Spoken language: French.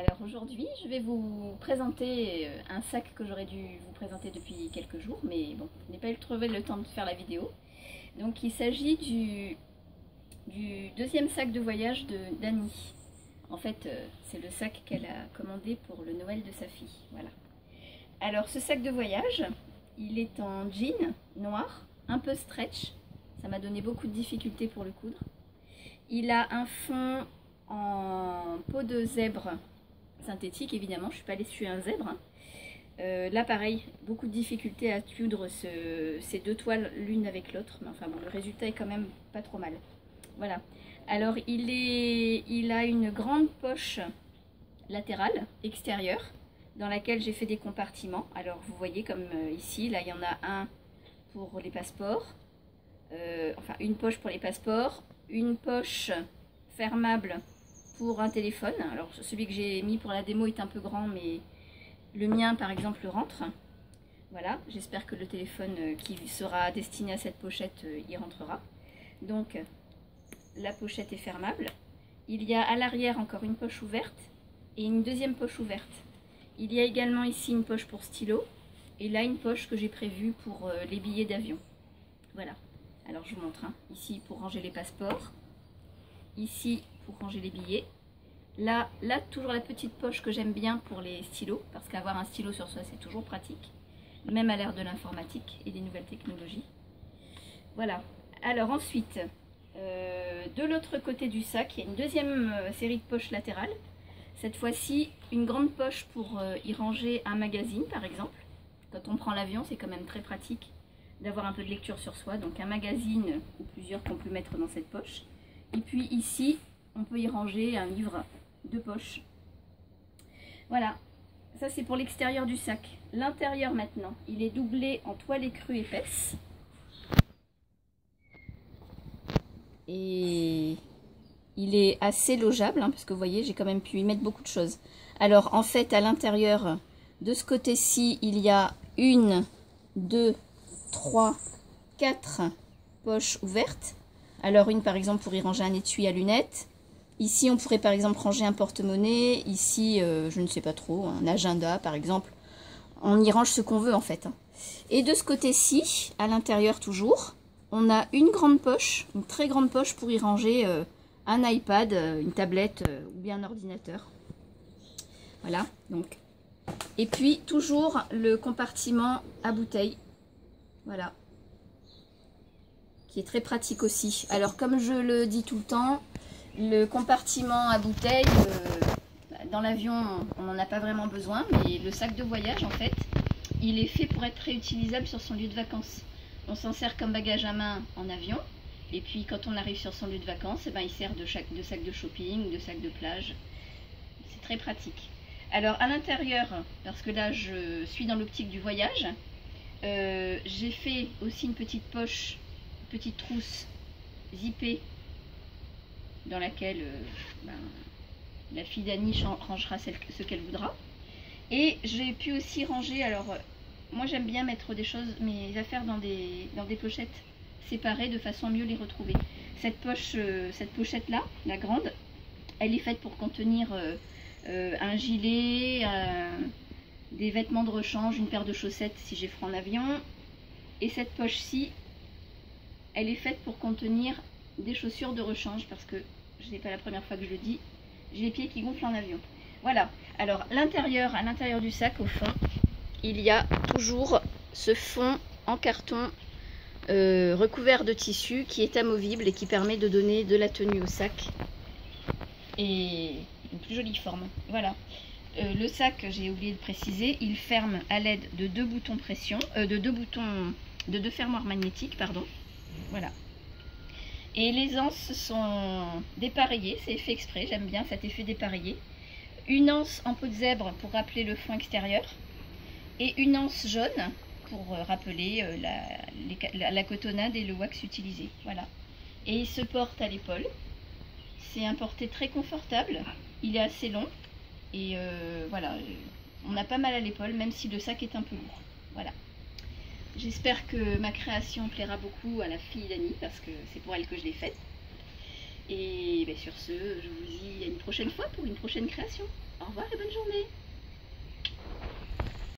Alors aujourd'hui, je vais vous présenter un sac que j'aurais dû vous présenter depuis quelques jours, mais bon, je n'ai pas eu trouvé le temps de faire la vidéo. Donc il s'agit du deuxième sac de voyage de d'Annie. En fait, c'est le sac qu'elle a commandé pour le Noël de sa fille. Voilà. Alors ce sac de voyage, il est en jean noir, un peu stretch. Ça m'a donné beaucoup de difficultés pour le coudre. Il a un fond en peau de zèbre synthétique, évidemment, je ne suis pas allée sur un zèbre. Là pareil, beaucoup de difficultés à coudre ces deux toiles l'une avec l'autre, mais enfin bon, le résultat est quand même pas trop mal. Voilà. Alors il a une grande poche latérale, extérieure, dans laquelle j'ai fait des compartiments. Alors vous voyez comme ici, là il y en a un pour les passeports, enfin une poche pour les passeports, une poche fermable pour un téléphone. Alors celui que j'ai mis pour la démo est un peu grand, mais le mien par exemple rentre. Voilà, j'espère que le téléphone qui sera destiné à cette pochette y rentrera. Donc la pochette est fermable. Il y a à l'arrière encore une poche ouverte et une deuxième poche ouverte. Il y a également ici une poche pour stylo et là une poche que j'ai prévue pour les billets d'avion. Voilà, alors je vous montre, hein. Ici pour ranger les passeports, ici pour ranger les billets. Là, toujours la petite poche que j'aime bien pour les stylos, parce qu'avoir un stylo sur soi, c'est toujours pratique, même à l'ère de l'informatique et des nouvelles technologies. Voilà. Alors ensuite, de l'autre côté du sac, il y a une deuxième série de poches latérales. Cette fois-ci, une grande poche pour y ranger un magazine, par exemple. Quand on prend l'avion, c'est quand même très pratique d'avoir un peu de lecture sur soi. Donc un magazine ou plusieurs qu'on peut mettre dans cette poche. Et puis ici, on peut y ranger un livre de poche. Voilà, ça c'est pour l'extérieur du sac. L'intérieur maintenant, il est doublé en toile écrue épaisse. Et il est assez logeable, hein, parce que vous voyez, j'ai quand même pu y mettre beaucoup de choses. Alors en fait, à l'intérieur, de ce côté-ci, il y a 1, 2, 3, 4 poches ouvertes. Alors une par exemple pour y ranger un étui à lunettes. Ici on pourrait par exemple ranger un porte-monnaie. Ici je ne sais pas trop, un agenda par exemple. On y range ce qu'on veut en fait. Et de ce côté-ci, à l'intérieur toujours, on a une grande poche, une très grande poche pour y ranger un iPad, une tablette ou bien un ordinateur. Voilà, donc. Et puis toujours le compartiment à bouteilles. Voilà. Qui est très pratique aussi. Alors comme je le dis tout le temps, le compartiment à bouteilles, dans l'avion on n'en a pas vraiment besoin, mais le sac de voyage en fait, il est fait pour être réutilisable sur son lieu de vacances. On s'en sert comme bagage à main en avion, et puis quand on arrive sur son lieu de vacances, eh ben, il sert de sac de shopping, de sac de plage. C'est très pratique. Alors à l'intérieur, parce que là je suis dans l'optique du voyage, j'ai fait aussi une petite poche, petite trousse zippée dans laquelle la fille d'Annie rangera ce qu'elle voudra. Et j'ai pu aussi ranger, alors moi j'aime bien mettre mes affaires dans des pochettes séparées de façon à mieux les retrouver. Cette pochette là, la grande, elle est faite pour contenir un gilet, des vêtements de rechange, une paire de chaussettes si j'ai froid en avion. Et cette poche-ci, elle est faite pour contenir des chaussures de rechange parce que, ce n'est pas la première fois que je le dis, j'ai les pieds qui gonflent en avion. Voilà, alors à l'intérieur du sac, au fond, il y a toujours ce fond en carton recouvert de tissu qui est amovible et qui permet de donner de la tenue au sac et une plus jolie forme. Voilà. Le sac, j'ai oublié de préciser, il ferme à l'aide de deux boutons pression, de deux fermoirs magnétiques, pardon. Voilà. Et les anses sont dépareillées, c'est fait exprès, j'aime bien cet effet dépareillé. Une anse en peau de zèbre pour rappeler le fond extérieur et une anse jaune pour rappeler la cotonnade et le wax utilisé. Voilà. Et il se porte à l'épaule. C'est un porté très confortable, il est assez long et voilà, on a pas mal à l'épaule même si le sac est un peu lourd. Voilà. J'espère que ma création plaira beaucoup à la fille d'Annie parce que c'est pour elle que je l'ai faite. Et ben, sur ce, je vous dis à une prochaine fois pour une prochaine création. Au revoir et bonne journée.